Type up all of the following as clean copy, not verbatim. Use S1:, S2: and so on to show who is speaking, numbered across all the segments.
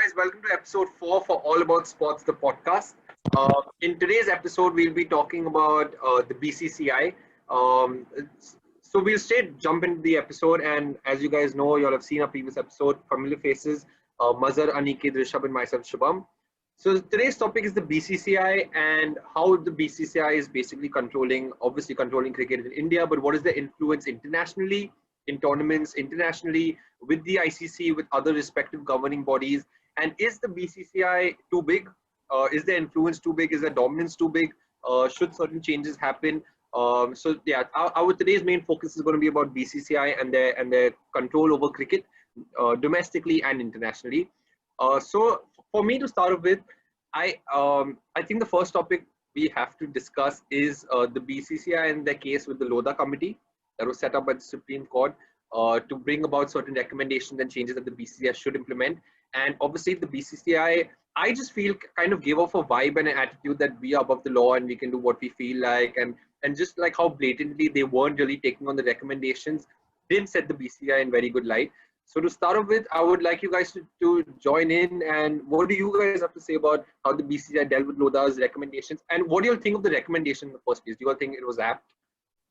S1: guys, welcome to episode 4 for All About Sports, the podcast. In today's episode, we'll be talking about the BCCI. So we'll straight jump into the episode, and as you guys know, you'll have seen our previous episode, familiar faces, Mazhar, Aniket, Rishabh, and myself, Shubham. So today's topic is the BCCI and how the BCCI is basically obviously controlling cricket in India, but what is the influence internationally, in tournaments, internationally, with the ICC, with other respective governing bodies, and is the BCCI too big? Is the influence too big? Is the dominance too big? Should certain changes happen? Our today's main focus is going to be about BCCI and their control over cricket, domestically and internationally. So for me to start off with, I think the first topic we have to discuss is the BCCI and their case with the Lodha committee that was set up by the Supreme Court to bring about certain recommendations and changes that the BCCI should implement. And obviously the BCCI, I just feel kind of gave off a vibe and an attitude that we are above the law and we can do what we feel like. And just like how blatantly they weren't really taking on the recommendations, didn't set the BCCI in very good light. So to start off with, I would like you guys to join in. And what do you guys have to say about how the BCCI dealt with Lodha's recommendations? And what do you think of the recommendation in the first place? Do you all think it was apt?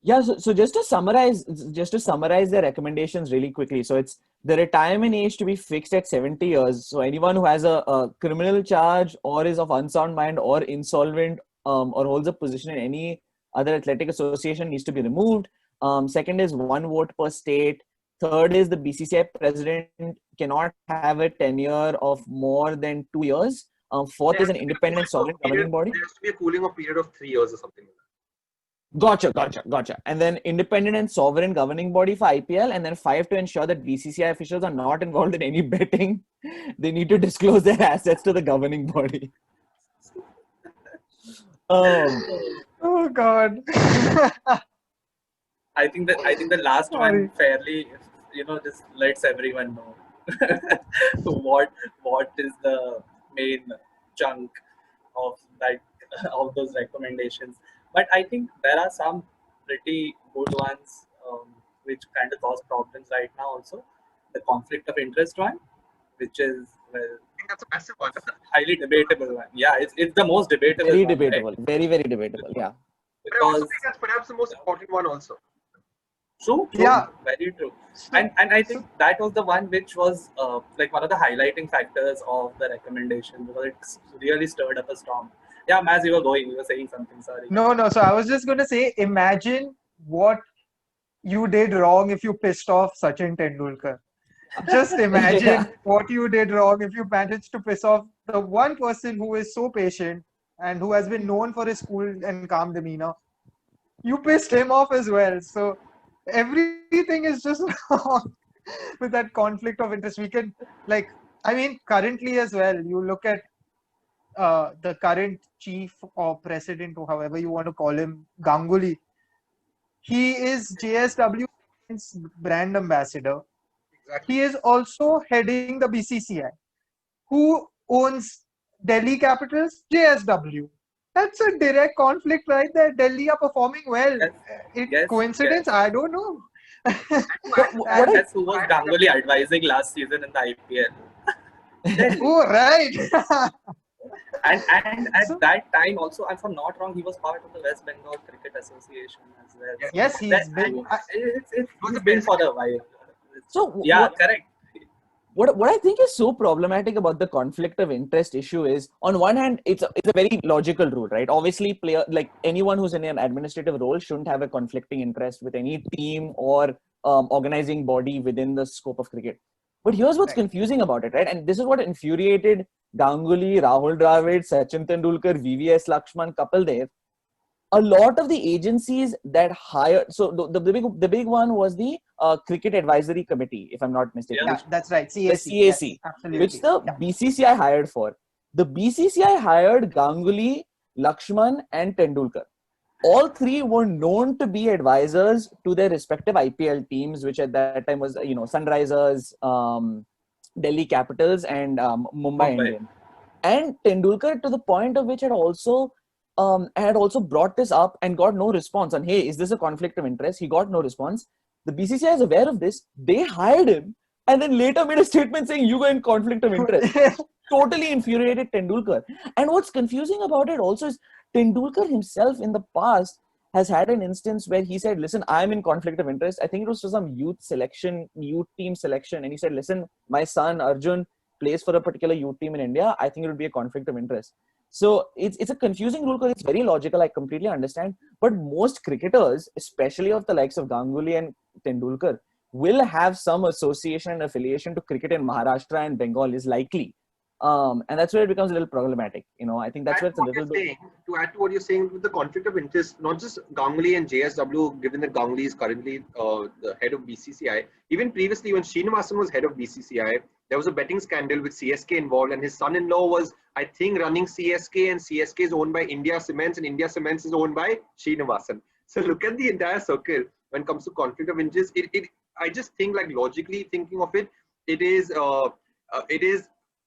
S2: Yeah, so just to summarize the recommendations really quickly. So it's the retirement age to be fixed at 70 years. So anyone who has a criminal charge or is of unsound mind or insolvent or holds a position in any other athletic association needs to be removed. Second is one vote per state. Third is the BCCI president cannot have a tenure of more than 2 years. Fourth is an independent sovereign governing body.
S1: There has to be a cooling off period of 3 years or something like that.
S2: Gotcha. And then independent and sovereign governing body for IPL. And then 5, to ensure that BCCI officials are not involved in any betting. They need to disclose their assets to the governing body.
S3: Oh God.
S4: I think the last one fairly, just lets everyone know what is the main chunk of those recommendations. But I think there are some pretty good ones which kind of cause problems right now also. The conflict of interest one, which is, well,
S1: I think that's a massive one.
S4: highly debatable one. Yeah, it's the most debatable
S2: Very
S4: one,
S2: debatable.
S4: right?
S2: Very, very debatable. Yeah.
S1: But I also think that's perhaps the most important one also.
S4: True.
S3: Yeah.
S4: Very true. And I think that was the one which was like one of the highlighting factors of the recommendation, because it really stirred up a storm. Yeah, Maz, you were saying something, sorry.
S3: No. So I was just going to say, imagine what you did wrong if you pissed off Sachin Tendulkar. Just imagine what you did wrong if you managed to piss off the one person who is so patient and who has been known for his cool and calm demeanor. You pissed him off as well. So everything is just wrong with that conflict of interest. We can, currently as well, you look at the current chief or president or however you want to call him, Ganguly. He is JSW's brand ambassador.
S1: Exactly.
S3: He is also heading the BCCI. Who owns Delhi Capitals? JSW. That's a direct conflict right there. Delhi are performing well. Coincidence? Yes. I don't know.
S4: That's who was Ganguly advising last season in the IPL.
S3: Oh, right.
S4: And at that time also, if I'm not wrong, he was part of the West Bengal Cricket Association as well.
S3: Yes, he's been.
S4: He's been for a while.
S2: So
S4: yeah, correct.
S2: What I think is so problematic about the conflict of interest issue is, on one hand, it's a very logical rule, right? Obviously, anyone who's in an administrative role shouldn't have a conflicting interest with any team or organizing body within the scope of cricket. But here's what's confusing about it, right? And this is what infuriated Ganguly, Rahul Dravid, Sachin Tendulkar, VVS Laxman, Kapil Dev. A lot of the agencies that hired, so the big one was the Cricket Advisory Committee, if I'm not mistaken.
S3: Yeah, that's right. CAC.
S2: The CAC,
S3: yes, absolutely.
S2: Which the BCCI hired for. The BCCI hired Ganguly, Laxman, and Tendulkar. All three were known to be advisors to their respective IPL teams, which at that time was, Sunrisers, Delhi Capitals, and Mumbai Indians. And Tendulkar, to the point of which had also brought this up and got no response on, hey, is this a conflict of interest? He got no response. The BCCI is aware of this. They hired him and then later made a statement saying you were in conflict of interest. Totally infuriated Tendulkar. And what's confusing about it also is Tendulkar himself in the past has had an instance where he said, listen, I'm in conflict of interest. I think it was for some youth team selection. And he said, listen, my son Arjun plays for a particular youth team in India. I think it would be a conflict of interest. So it's a confusing rule because it's very logical. I completely understand. But most cricketers, especially of the likes of Ganguly and Tendulkar, will have some association and affiliation to cricket in Maharashtra and Bengal is likely. And that's where it becomes a little problematic. I think that's where it's a little bit.
S1: To add to what you're saying with the conflict of interest, not just Ganguly and JSW, given that Ganguly is currently the head of BCCI, even previously when Srinivasan was head of BCCI, there was a betting scandal with CSK involved, and his son-in-law was, I think, running CSK, and CSK is owned by India Cements, and India Cements is owned by Srinivasan. So look at the entire circle when it comes to conflict of interest. I just think, like, logically thinking of it,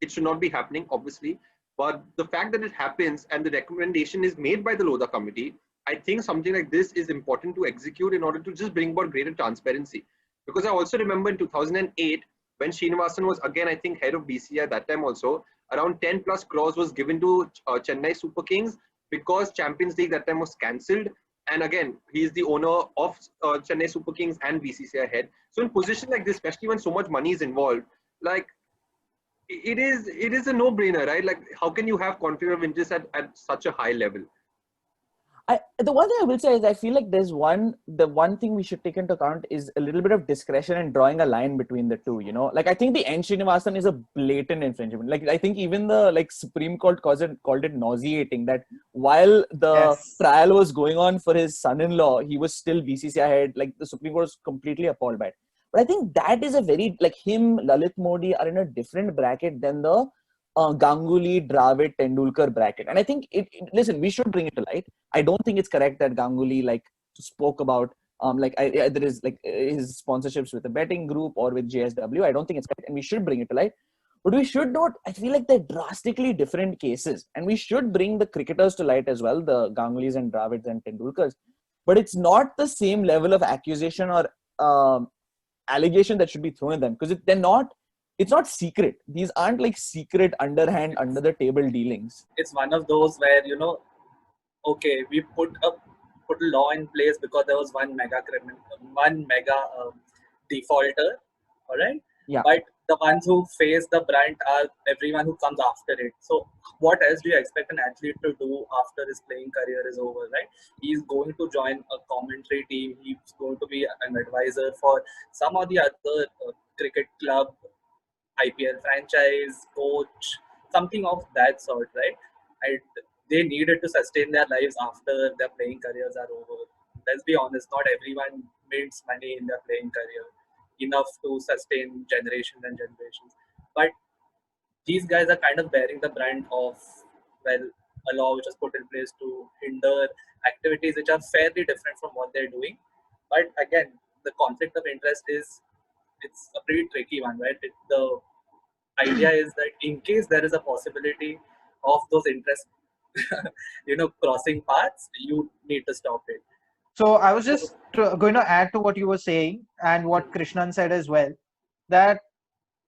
S1: it should not be happening, obviously. But the fact that it happens and the recommendation is made by the Lodha committee, I think something like this is important to execute in order to just bring about greater transparency. Because I also remember in 2008, when Srinivasan was again, I think, head of BCCI at that time also, around 10 plus crores was given to Chennai Super Kings because Champions League that time was cancelled. And again, he is the owner of Chennai Super Kings and BCCI head. So in position like this, especially when so much money is involved, like, it is a no-brainer, right? Like, how can you have conflict of interest at such a high level?
S2: The one thing I will say is I feel like the one thing we should take into account is a little bit of discretion and drawing a line between the two, Like, I think the N. Srinivasan is a blatant infringement. Like, I think even the Supreme Court called it nauseating that while the trial was going on for his son-in-law, he was still BCCI head. Like, the Supreme Court was completely appalled by it. But I think that is a very, him, Lalit Modi are in a different bracket than the Ganguly, Dravid, Tendulkar bracket. And I think, listen, we should bring it to light. I don't think it's correct that Ganguly, spoke about, there is, his sponsorships with a betting group or with JSW. I don't think it's correct. And we should bring it to light. But we should not, I feel like they're drastically different cases. And we should bring the cricketers to light as well, the Gangulys and Dravids and Tendulkars. But it's not the same level of accusation or allegation that should be thrown at them because it's not secret. These aren't secret underhand under the table dealings.
S4: It's one of those where okay, we put a law in place because there was one mega defaulter, all right?
S2: Yeah.
S4: But the ones who face the brunt are everyone who comes after it. So what else do you expect an athlete to do after his playing career is over, right? He's going to join a commentary team. He's going to be an advisor for some of the other cricket club, IPL franchise, coach, something of that sort, right? And they needed to sustain their lives after their playing careers are over. Let's be honest, not everyone makes money in their playing career enough to sustain generations and generations. But these guys are kind of bearing the brunt of, a law which was put in place to hinder activities which are fairly different from what they're doing. But again, the conflict of interest it's a pretty tricky one, right? The idea is that in case there is a possibility of those interests, crossing paths, you need to stop it.
S3: So I was just going to add to what you were saying and what Krishnan said as well, that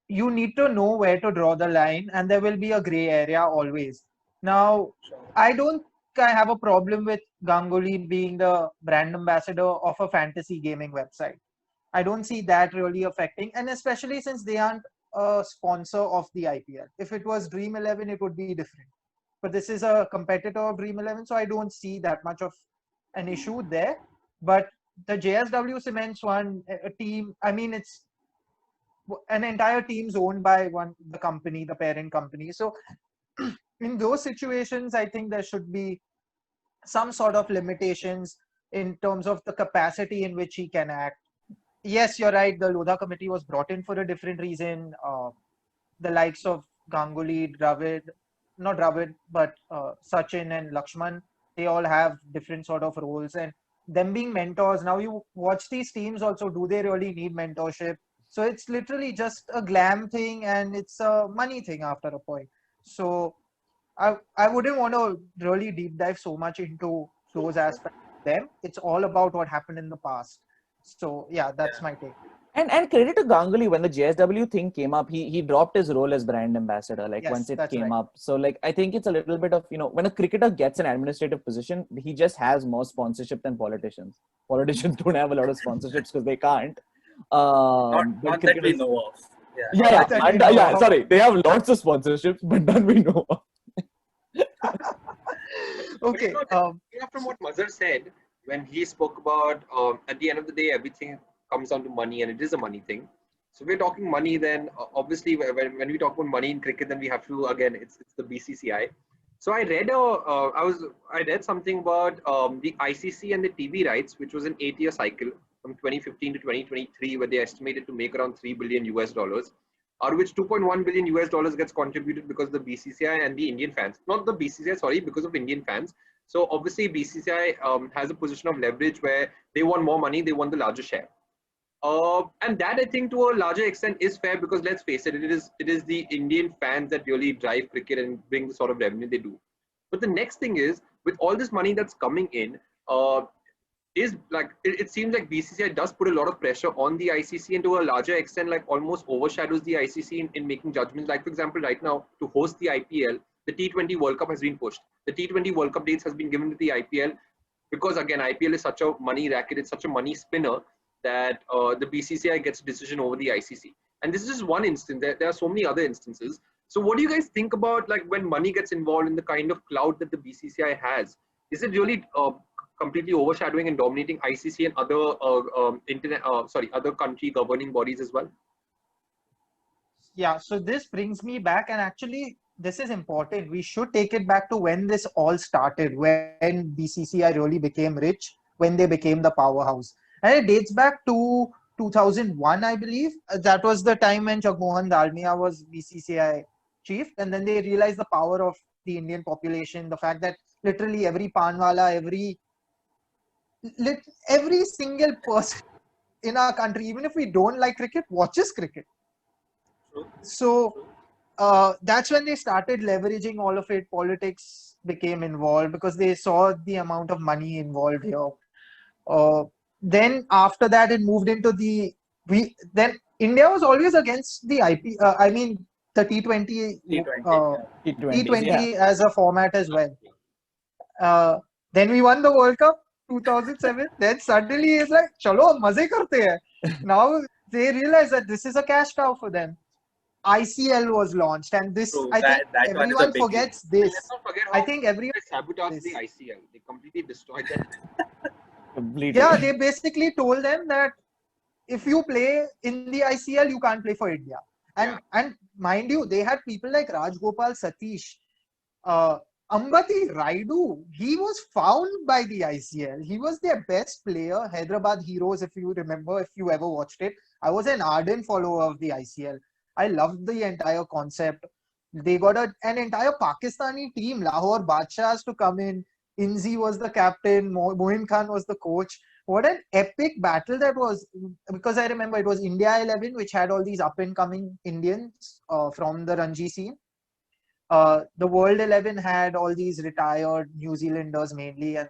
S3: you need to know where to draw the line and there will be a gray area always. Now, I don't have a problem with Ganguly being the brand ambassador of a fantasy gaming website. I don't see that really affecting, and especially since they aren't a sponsor of the IPL. If it was Dream 11, it would be different. But this is a competitor of Dream 11, so I don't see that much of an issue there. But the JSW Cements one, a team, I mean, it's an entire team's owned by the company, the parent company. So in those situations, I think there should be some sort of limitations in terms of the capacity in which he can act. Yes, you're right. The Lodha committee was brought in for a different reason. The likes of Ganguly, not Dravid, but Sachin and Laxman, they all have different sort of roles. And them being mentors, now you watch these teams also, do they really need mentorship? So it's literally just a glam thing and it's a money thing after a point. So I wouldn't want to really deep dive so much into those aspects of them. It's all about what happened in the past. So yeah, that's my take.
S2: And credit to Ganguly, when the JSW thing came up, he dropped his role as brand ambassador, like
S3: Yes,
S2: once it
S3: that's
S2: came
S3: right.
S2: up. So like I think it's a little bit of, when a cricketer gets an administrative position, he just has more sponsorship than politicians. Politicians don't have a lot of sponsorships because they can't. But
S4: Not that we
S2: cricketers,
S4: know of. Yeah.
S2: yeah,
S3: Not
S2: yeah,
S3: that we know
S2: yeah.
S3: of.
S2: Sorry, they have lots of sponsorships, but none we know of.
S1: But
S3: Okay.
S1: from what Mazhar said, when he spoke about at the end of the day, everything comes down to money, and it is a money thing. So we're talking money. Then obviously, when we talk about money in cricket, then we have to again, it's the BCCI. So I read something about the ICC and the TV rights, which was an 8-year cycle from 2015 to 2023, where they estimated to make around $3 billion US, out of which 2.1 billion US gets contributed because of the BCCI and the Indian fans. Not the BCCI, sorry, because of Indian fans. So obviously BCCI has a position of leverage where they want more money, they want the larger share. And that I think to a larger extent is fair because let's face it, it is the Indian fans that really drive cricket and bring the sort of revenue they do. But the next thing is with all this money that's coming in, is like it seems like BCCI does put a lot of pressure on the ICC and to a larger extent like almost overshadows the ICC in making judgments. Like for example, right now to host the IPL, the T20 World Cup has been pushed. The T20 World Cup dates has been given to the IPL because again IPL is such a money racket, it's such a money spinner that the BCCI gets a decision over the ICC. And this is just one instance. There are so many other instances. So what do you guys think about like when money gets involved in the kind of clout that the BCCI has? Is it really completely overshadowing and dominating ICC and other other country governing bodies as well?
S3: Yeah, so this brings me back, and actually, this is important. We should take it back to when this all started, when BCCI really became rich, when they became the powerhouse. And it dates back to 2001, I believe. That was the time when Jagmohan Dalmia was BCCI chief, and then they realized the power of the Indian population, the fact that literally every panwala, every single person in our country, even if we don't like cricket, watches cricket. So that's when they started leveraging all of it. Politics became involved because they saw the amount of money involved here. Then after that, it moved into then India was always against the I mean the
S4: T20.
S3: T20 as a format as well. Then we won the World Cup 2007. Then suddenly it's like, chalo, maze karte hai. Now they realize that this is a cash cow for them. ICL was launched, and this
S4: True.
S3: I think
S4: That one is a
S3: everyone
S4: biggie.
S3: forgets this.
S1: Let's not forget
S3: I
S1: how
S3: think everyone
S1: they sabotaged
S3: this.
S1: the ICL. They completely destroyed that.
S2: Completely.
S3: Yeah, they basically told them that if you play in the ICL, you can't play for India. And mind you, they had people like Rajgopal Satish, Ambati Raidu. He was found by the ICL. He was their best player. Hyderabad Heroes, if you remember, if you ever watched it. I was an ardent follower of the ICL. I loved the entire concept. They got an entire Pakistani team, Lahore Badshahs, to come in. Inzi was the captain. Moin Khan was the coach. What an epic battle that was. Because I remember it was India 11, which had all these up-and-coming Indians from the Ranji scene. The World 11 had all these retired New Zealanders mainly and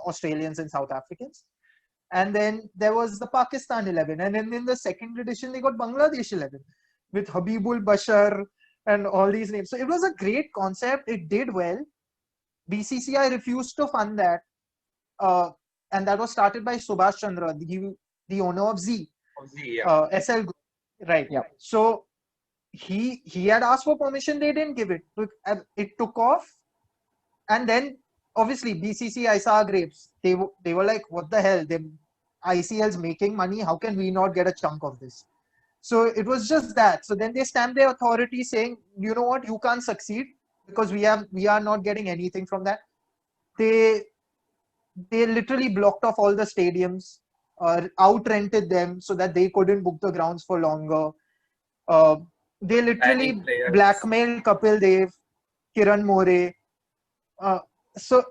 S3: Australians and South Africans. And then there was the Pakistan 11. And then in the second edition, they got Bangladesh 11 with Habibul Bashar and all these names. So it was a great concept. It did well. BCCI refused to fund that. And that was started by Subhash Chandra, the owner of Z. SL Group. Right.
S2: Yeah.
S3: So he had asked for permission. They didn't give it. It took off. And then obviously BCCI saw grapes. They were like, what the hell? ICL's making money. How can we not get a chunk of this? So it was just that. So then they stamped their authority saying, you know what, you can't succeed because we are not getting anything from that. They literally blocked off all the stadiums, out-rented them so that they couldn't book the grounds for longer. They literally blackmailed Kapil Dev, Kiran More. So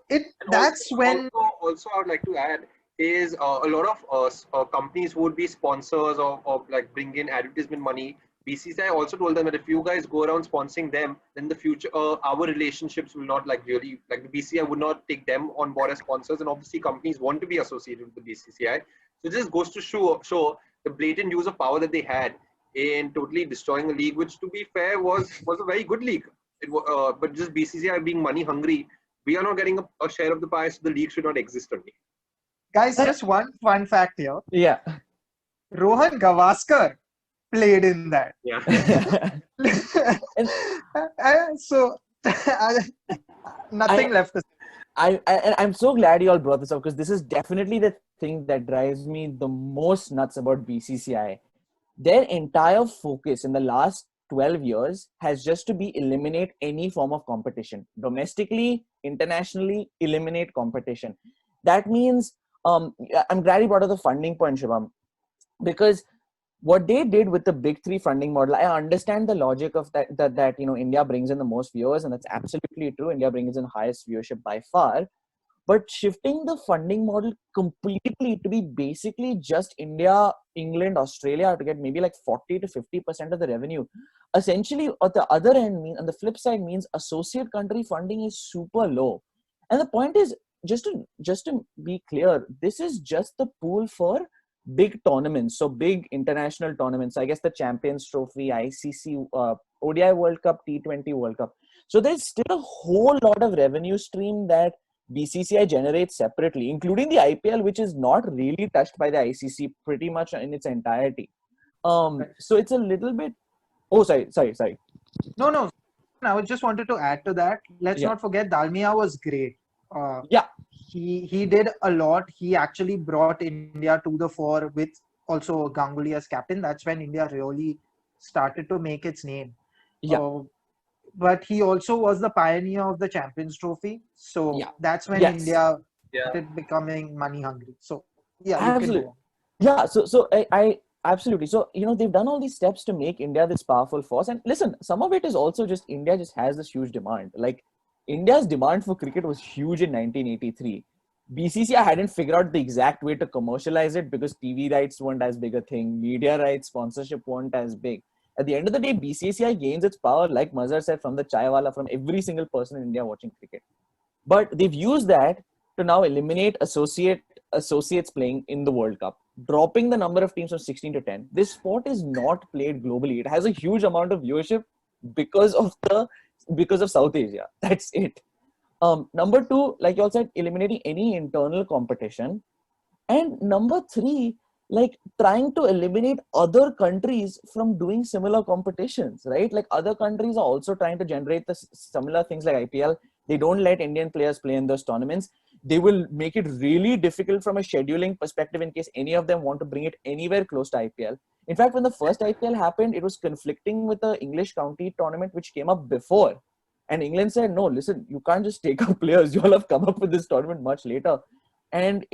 S3: that's when.
S1: Also, I would like to add is a lot of companies would be sponsors of like bring in advertisement money. BCCI also told them that if you guys go around sponsoring them, then the future our relationships will not like really like the BCCI would not take them on board as sponsors, and obviously companies want to be associated with the BCCI. So this goes to show the blatant use of power that they had in totally destroying a league, which to be fair was a very good league. But just BCCI being money hungry, we are not getting a share of the pie, so the league should not exist only.
S3: Guys, just one fun fact here.
S2: Yeah.
S3: Rohan Gavaskar played in that.
S1: Yeah.
S3: So nothing left to say.
S2: I'm so glad you all brought this up, because this is definitely the thing that drives me the most nuts about BCCI. Their entire focus in the last 12 years has just to be eliminate any form of competition. Domestically, internationally, eliminate competition. That means, I'm glad you brought up the funding point, Shubham, because what they did with the big three funding model, I understand the logic of that India brings in the most viewers, and that's absolutely true. India brings in highest viewership by far. But shifting the funding model completely to be basically just India, England, Australia to get maybe like 40 to 50% of the revenue, essentially at the other end on the flip side means associate country funding is super low. And the point is, just to be clear, this is just the pool for big tournaments, so big international tournaments. I guess the Champions Trophy, ICC, ODI World Cup, T20 World Cup. So there's still a whole lot of revenue stream that BCCI generates separately, including the IPL, which is not really touched by the ICC pretty much in its entirety. So it's a little bit. Oh, sorry.
S3: No. I just wanted to add to that. Let's not forget Dalmia was great.
S2: Yeah.
S3: He did a lot. He actually brought India to the fore with also Ganguly as captain. That's when India really started to make its name.
S2: Yeah.
S3: But he also was the pioneer of the Champions Trophy. So that's when India started becoming money hungry. So
S2: absolutely.
S3: You can go on.
S2: Yeah. So I absolutely. So they've done all these steps to make India this powerful force. And listen, some of it is also just India just has this huge demand. Like India's demand for cricket was huge in 1983. BCCI hadn't figured out the exact way to commercialize it because TV rights weren't as big a thing, media rights, sponsorship weren't as big. At the end of the day, BCCI gains its power, like Mazhar said, from the chaiwala, from every single person in India watching cricket. But they've used that to now eliminate associates playing in the World Cup, dropping the number of teams from 16 to 10. This sport is not played globally. It has a huge amount of viewership because of South Asia. That's it. Number two, like you all said, eliminating any internal competition. And number three, like trying to eliminate other countries from doing similar competitions, right? Like other countries are also trying to generate the similar things like IPL. They don't let Indian players play in those tournaments. They will make it really difficult from a scheduling perspective in case any of them want to bring it anywhere close to IPL. In fact, when the first IPL happened, it was conflicting with the English county tournament, which came up before. And England said, no, listen, you can't just take out players. You all have come up with this tournament much later. And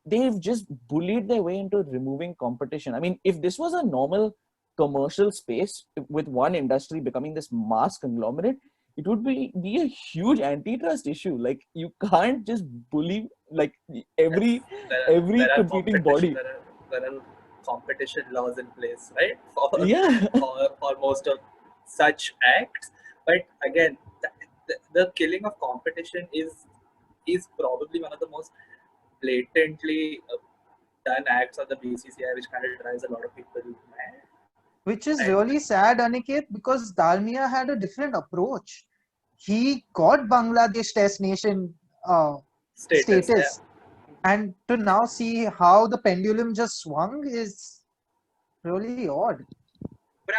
S2: they've just bullied their way into removing competition. I mean, if this was a normal commercial space with one industry becoming this mass conglomerate, it would be a huge antitrust issue. Like you can't just bully like every competing body.
S4: There are competition laws in place, right? For most of such acts. But again, the killing of competition is probably one of the most blatantly done acts of the BCCI, which kind of drives a lot of people mad.
S3: Which is really sad, Aniket, because Dalmia had a different approach. He got Bangladesh Test Nation status. And to now see how the pendulum just swung is really odd.
S1: But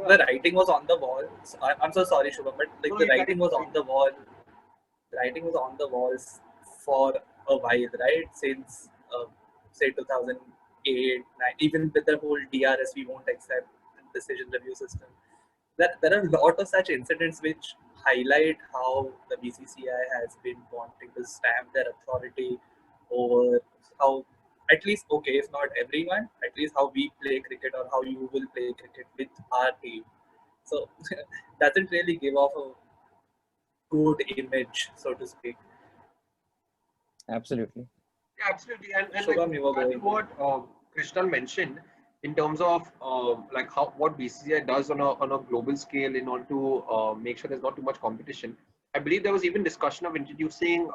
S4: the writing was on the wall. So I'm so sorry, Shubham, but like the writing was on the wall. The writing was on the walls for a while, right? Since say 2008, 9, even with the whole DRS, we won't accept decision review system. There are a lot of such incidents which highlight how the BCCI has been wanting to stamp their authority over how, at least, okay, if not everyone, at least how we play cricket or how you will play cricket with our team. So doesn't really give off a good image, so to speak.
S2: Absolutely.
S1: Yeah, absolutely. And
S4: Shubham,
S1: like what Krishnan mentioned in terms of like what BCCI does on a global scale in order to make sure there's not too much competition. I believe there was even discussion of introducing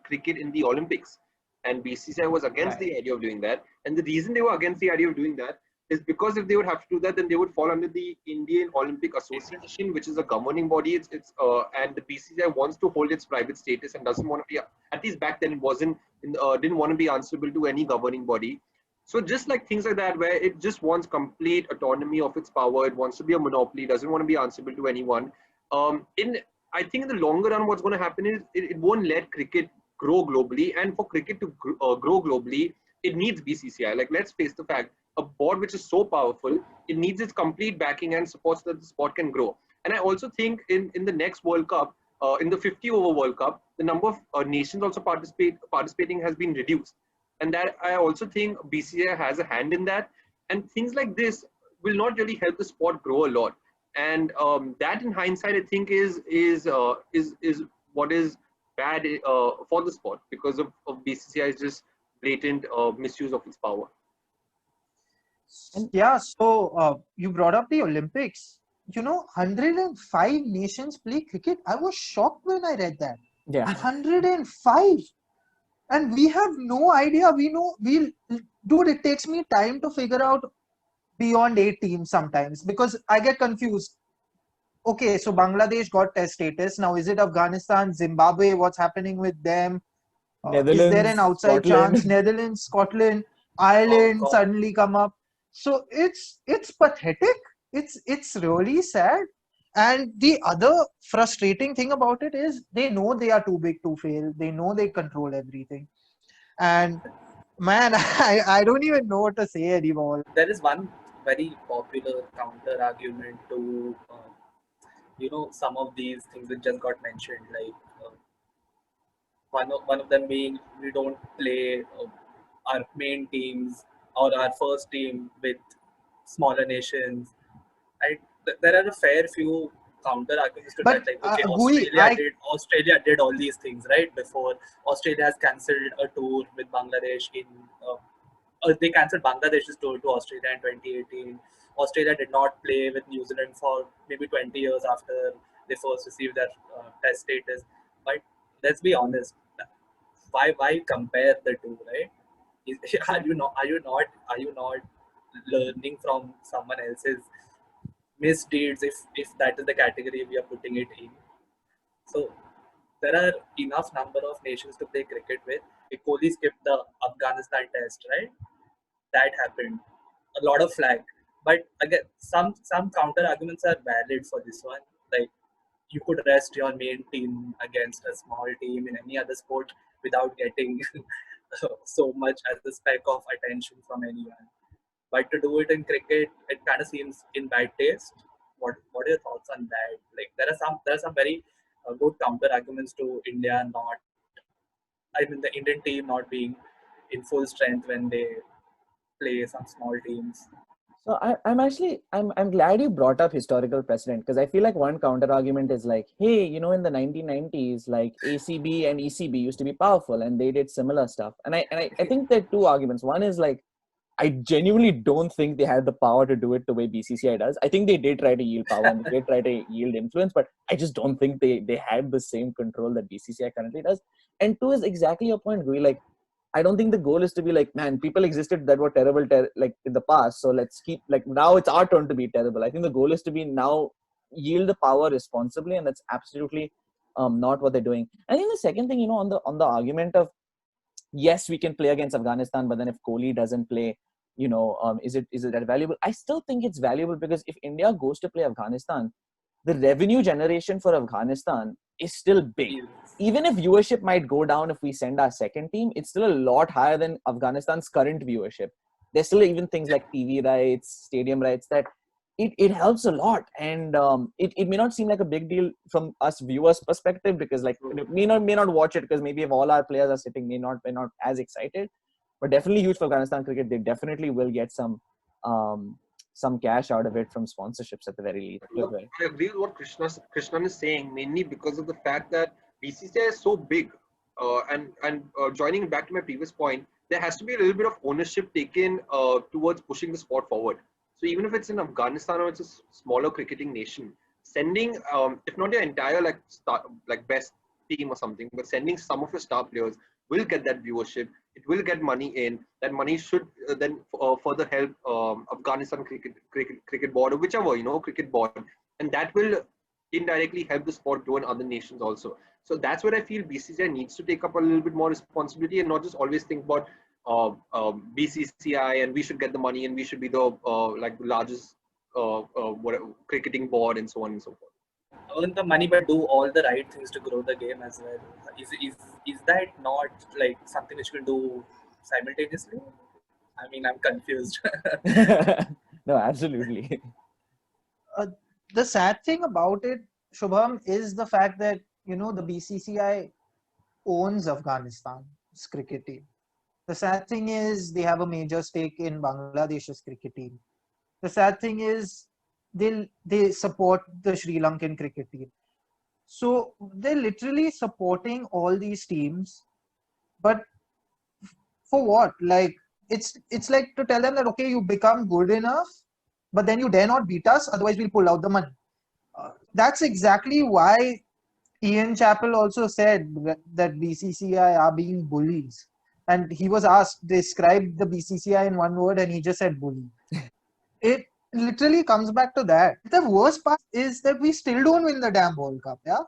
S1: cricket in the Olympics. and BCCI was against the idea of doing that. And the reason they were against the idea of doing that is because if they would have to do that, then they would fall under the Indian Olympic Association, which is a governing body. And the BCCI wants to hold its private status and doesn't want to be, at least back then, it didn't want to be answerable to any governing body. So just like things like that, where it just wants complete autonomy of its power, it wants to be a monopoly, doesn't want to be answerable to anyone. I think in the longer run, what's going to happen is it won't let cricket grow globally, and for cricket to grow globally, it needs BCCI. Like, let's face the fact, a board which is so powerful, it needs its complete backing and support so that the sport can grow. And I also think in the next World Cup, in the 50-over World Cup, the number of nations also participating has been reduced. And that I also think BCCI has a hand in that. And things like this will not really help the sport grow a lot. And that, in hindsight, I think is what is bad for the sport, because of BCCI's just blatant misuse of its power.
S3: Yeah, so you brought up the Olympics. 105 nations play cricket. I was shocked when I read that.
S2: Yeah.
S3: 105. And we have no idea. Dude, it takes me time to figure out beyond 8 teams sometimes, because I get confused. Okay, so Bangladesh got test status. Now, is it Afghanistan, Zimbabwe? What's happening with them? Is there an outside chance? Netherlands, Scotland, Ireland suddenly come up. So it's pathetic. It's really sad. And the other frustrating thing about it is they know they are too big to fail. They know they control everything. And man, I don't even know what to say anymore.
S4: There is one very popular counter argument to some of these things that just got mentioned, like one of them being, we don't play our main teams or our first team with smaller nations. There are a fair few counter arguments to that, like, okay, Australia did all these things right before. Australia has cancelled a tour with Bangladesh they cancelled Bangladesh's tour to Australia in 2018. Australia did not play with New Zealand for maybe 20 years after they first received their test status. But let's be honest, why compare the two, right? Are you not learning from someone else's misdeeds if that is the category we are putting it in? So there are enough number of nations to play cricket with. Kohli skipped the Afghanistan test, right? That happened. A lot of flag. But again, some counter arguments are valid for this one. Like, you could rest your main team against a small team in any other sport without getting so much as the speck of attention from anyone. But to do it in cricket, it kind of seems in bad taste. What are your thoughts on that? Like, there are some very good counter arguments to India the Indian team not being in full strength when they play some small teams.
S2: So I'm glad you brought up historical precedent, because I feel like one counter argument is like, hey, in the 1990s, like ACB and ECB used to be powerful and they did similar stuff. And I think there are two arguments. One is like, I genuinely don't think they had the power to do it the way BCCI does. I think they did try to yield power and they did try to yield influence, but I just don't think they had the same control that BCCI currently does. And two is exactly your point, Rui. Like, I don't think the goal is to be like, man, people existed that were terrible like in the past, so let's keep, like, now it's our turn to be terrible. I think the goal is to be now yield the power responsibly, and that's absolutely not what they're doing. I think the second thing, on the argument of, yes, we can play against Afghanistan, but then if Kohli doesn't play, is it that valuable? I still think it's valuable, because if India goes to play Afghanistan, the revenue generation for Afghanistan is still big. Even if viewership might go down if we send our second team, it's still a lot higher than Afghanistan's current viewership. There's still even things like TV rights, stadium rights, that it helps a lot. And it may not seem like a big deal from us viewers' perspective, because like may not watch it, because maybe if all our players are sitting, may not as excited. But definitely huge for Afghanistan cricket. They definitely will get some cash out of it from sponsorships at the very least.
S1: Look, I agree with what Krishnan is saying, mainly because of the fact that BCCI is so big. And joining back to my previous point, there has to be a little bit of ownership taken towards pushing the sport forward. So even if it's in Afghanistan or it's a smaller cricketing nation, sending, if not your entire like best team or something, but sending some of your star players will get that viewership. it will get money in. That money should then further help Afghanistan cricket board, or whichever, cricket board, and that will indirectly help the sport grow in other nations also. So that's where I feel BCCI needs to take up a little bit more responsibility and not just always think about BCCI and we should get the money and we should be the like the largest cricketing board and so on and so forth.
S4: Earn the money but do all the right things to grow the game as well. Is that not like something which will do simultaneously? I mean, I'm confused.
S2: No, absolutely.
S3: The sad thing about it, Shubham, is the fact that the BCCI owns Afghanistan's cricket team. The sad thing is they have a major stake in Bangladesh's cricket team. The sad thing is they support the Sri Lankan cricket team. So they're literally supporting all these teams, but for what? Like it's like to tell them that okay, you become good enough, but then you dare not beat us, otherwise we'll pull out the money. That's exactly why Ian Chappell also said that BCCI are being bullies. And he was asked, describe the BCCI in one word, and he just said bully. It literally comes back to that. The worst part is that we still don't win the damn World Cup, yeah?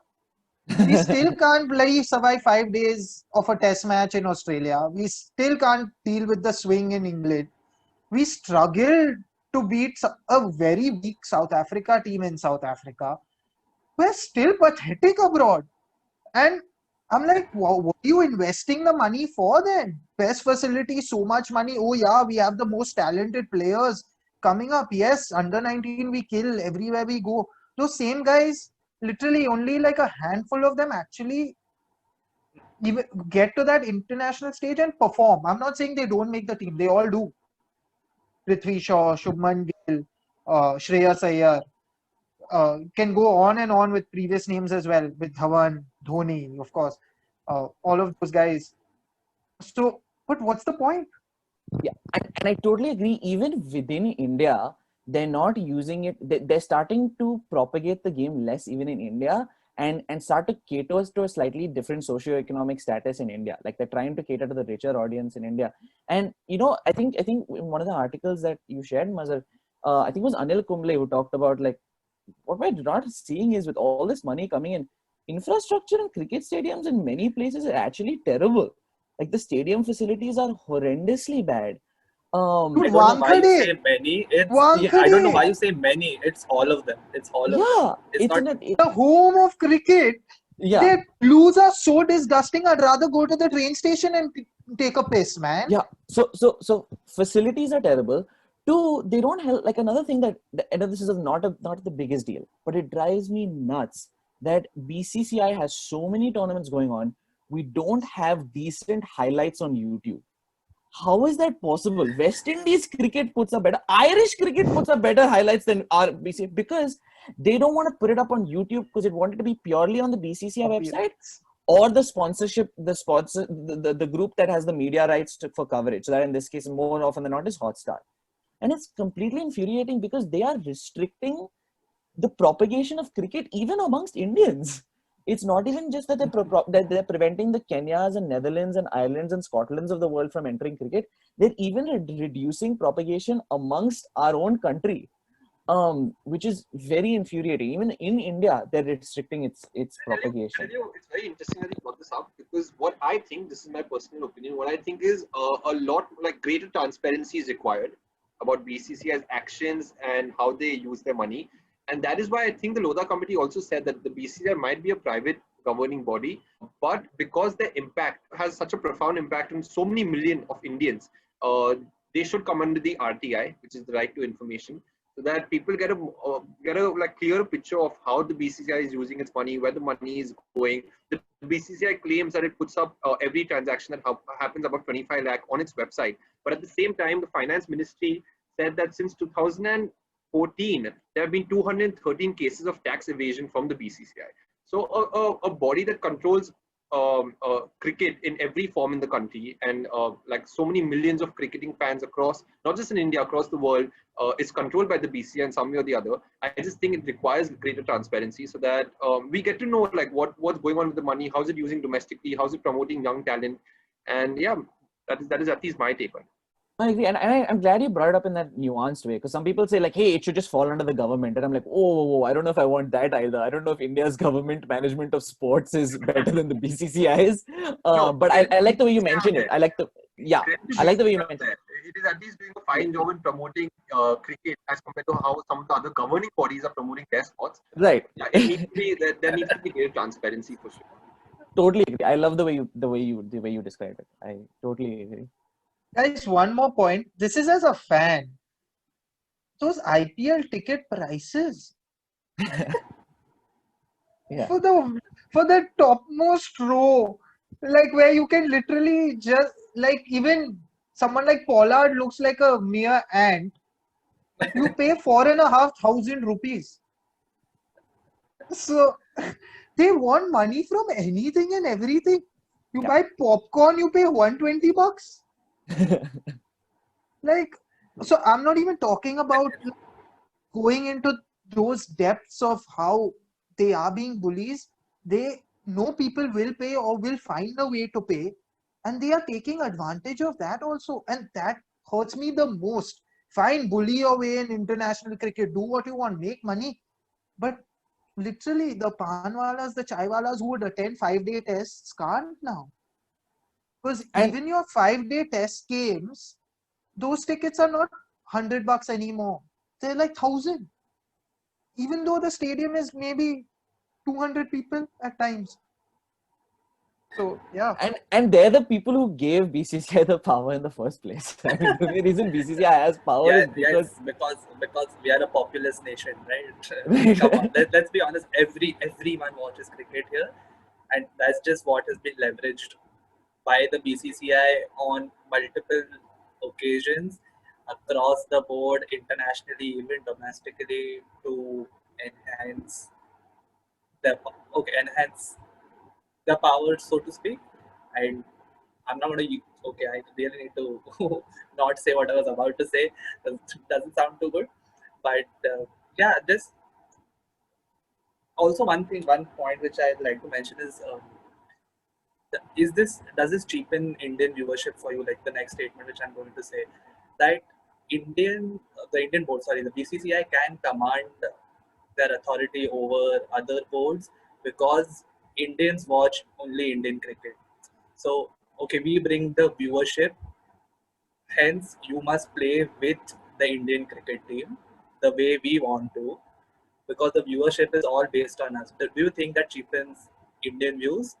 S3: We still can't bloody survive 5 days of a test match in Australia. We still can't deal with the swing in England. We struggled to beat a very weak South Africa team in South Africa. We're still pathetic abroad. And I'm like, wow, what are you investing the money for then? Best facility, so much money. Oh yeah, we have the most talented players coming up. Yes, under 19 we kill everywhere we go. Those same guys, literally only like a handful of them actually even get to that international stage and perform. I'm not saying they don't make the team. They all do. Prithvi Shaw, Shubman Gill, Shreyas Iyer. Can go on and on with previous names as well, with Dhawan, Dhoni, of course, all of those guys. So, but what's the point?
S2: Yeah, and I totally agree. Even within India, they're not using it. They're starting to propagate the game less, even in India, and start to cater to a slightly different socioeconomic status in India. Like they're trying to cater to the richer audience in India. And I think in one of the articles that you shared, Mazhar, I think it was Anil Kumble who talked about like what we're not seeing is with all this money coming in, infrastructure and cricket stadiums in many places are actually terrible. Like the stadium facilities are horrendously bad.
S4: I don't know why you say many. I don't know why you say many. It's all of them. It's all of them.
S3: It's the home of cricket. Yeah. Their blues are so disgusting. I'd rather go to the train station and take a piss, man.
S2: Yeah. So facilities are terrible. Two, they don't help. Like another thing that, and this is not the biggest deal, but it drives me nuts that BCCI has so many tournaments going on. We don't have decent highlights on YouTube. How is that possible? West Indies cricket puts up better. Irish cricket puts up better highlights than our BCCI because they don't want to put it up on YouTube because it wanted to be purely on the BCCI website or the sponsorship, the group that has the media rights for coverage. So that in this case, more often than not, is Hotstar. And it's completely infuriating because they are restricting the propagation of cricket even amongst Indians. It's not even just that they're preventing the Kenyas and Netherlands and Irelands and Scotlands of the world from entering cricket. They're even reducing propagation amongst our own country, which is very infuriating. Even in India, they're restricting its propagation.
S1: It's very interesting that you brought this up because what I think, this is my personal opinion, what I think is a lot like greater transparency is required about BCCI's actions and how they use their money. And that is why I think the Lodha committee also said that the BCCI might be a private governing body, but because their impact has such a profound impact on so many million of Indians, they should come under the RTI, which is the right to information, so that people get a like clear picture of how the BCCI is using its money, where the money is going. The BCCI claims that it puts up every transaction that happens about 25 lakh on its website, but at the same time, the finance ministry said that since 2014, there have been 213 cases of tax evasion from the BCCI. So a body that controls cricket in every form in the country and like so many millions of cricketing fans across, not just in India, across the world, is controlled by the BCCI in some way or the other. I just think it requires greater transparency so that we get to know like what's going on with the money, how's it using domestically, how's it promoting young talent, and yeah, That is at least my take on it.
S2: I agree, and I'm glad you brought it up in that nuanced way, because some people say like, "Hey, it should just fall under the government," and I'm like, "Oh, I don't know if I want that either. I don't know if India's government management of sports is better than the BCCI's." But I like the way you mentioned it. I like the way you mentioned it.
S1: It is at least doing a fine job in promoting cricket as compared to how some of the other governing bodies are promoting their sports.
S2: Right.
S1: Yeah, it needs to be there needs to be great transparency for sure.
S2: Totally agree. I love the way you describe it. I totally agree.
S3: Guys, one more point. This is as a fan. Those IPL ticket prices
S2: Yeah.
S3: for the topmost row, like where you can literally just like even someone like Pollard looks like a mere ant. You pay 4,500 rupees. So they want money from anything and everything. You buy popcorn, you pay 120 bucks. Like, so I'm not even talking about going into those depths of how they are being bullies. They know people will pay or will find a way to pay, and they are taking advantage of that also, and that hurts me the most. Fine, bully your way in international cricket, do what you want, make money, but literally the panwalas, the chaiwalas who would attend 5-day tests can't now, because even your 5-day test games, those tickets are not 100 bucks anymore. They're like 1,000. Even though the stadium is maybe 200 people at times. So, yeah.
S2: And they're the people who gave BCCI the power in the first place. I mean, the only reason BCCI has power is because
S4: we are a populous nation, right? Come on, let's be honest. Everyone watches cricket here, and that's just what has been leveraged by the BCCI on multiple occasions across the board, internationally, even domestically, to enhance enhance the power, so to speak. And I'm not going to. Okay, I really need to not say what I was about to say. Doesn't sound too good, but yeah, this also one point which I'd like to mention is. Does this cheapen Indian viewership for you? Like the next statement which I'm going to say, that the Indian board, sorry, the BCCI can command their authority over other boards because Indians watch only Indian cricket. So okay, we bring the viewership, hence you must play with the Indian cricket team the way we want to, because the viewership is all based on us. Do you think that cheapens Indian views?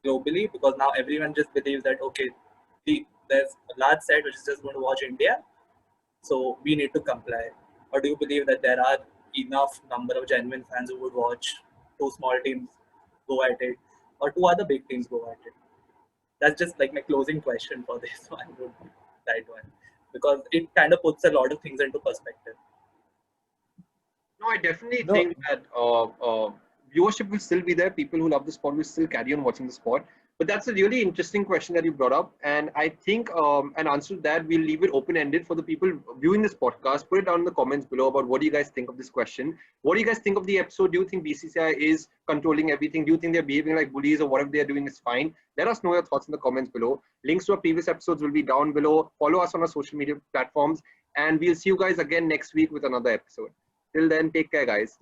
S4: Globally, because now everyone just believes that okay, there's a large set which is just going to watch India, so we need to comply. Or do you believe that there are enough number of genuine fans who would watch two small teams go at it, or two other big teams go at it? That's just like my closing question for this one would be that one, because it kind of puts a lot of things into perspective.
S1: No, I definitely think that viewership will still be there. People who love the sport will still carry on watching the sport. But that's a really interesting question that you brought up. And I think an answer to that, we'll leave it open-ended for the people viewing this podcast. Put it down in the comments below about what do you guys think of this question. What do you guys think of the episode? Do you think BCCI is controlling everything? Do you think they're behaving like bullies, or whatever they're doing is fine? Let us know your thoughts in the comments below. Links to our previous episodes will be down below. Follow us on our social media platforms. And we'll see you guys again next week with another episode. Till then, take care, guys.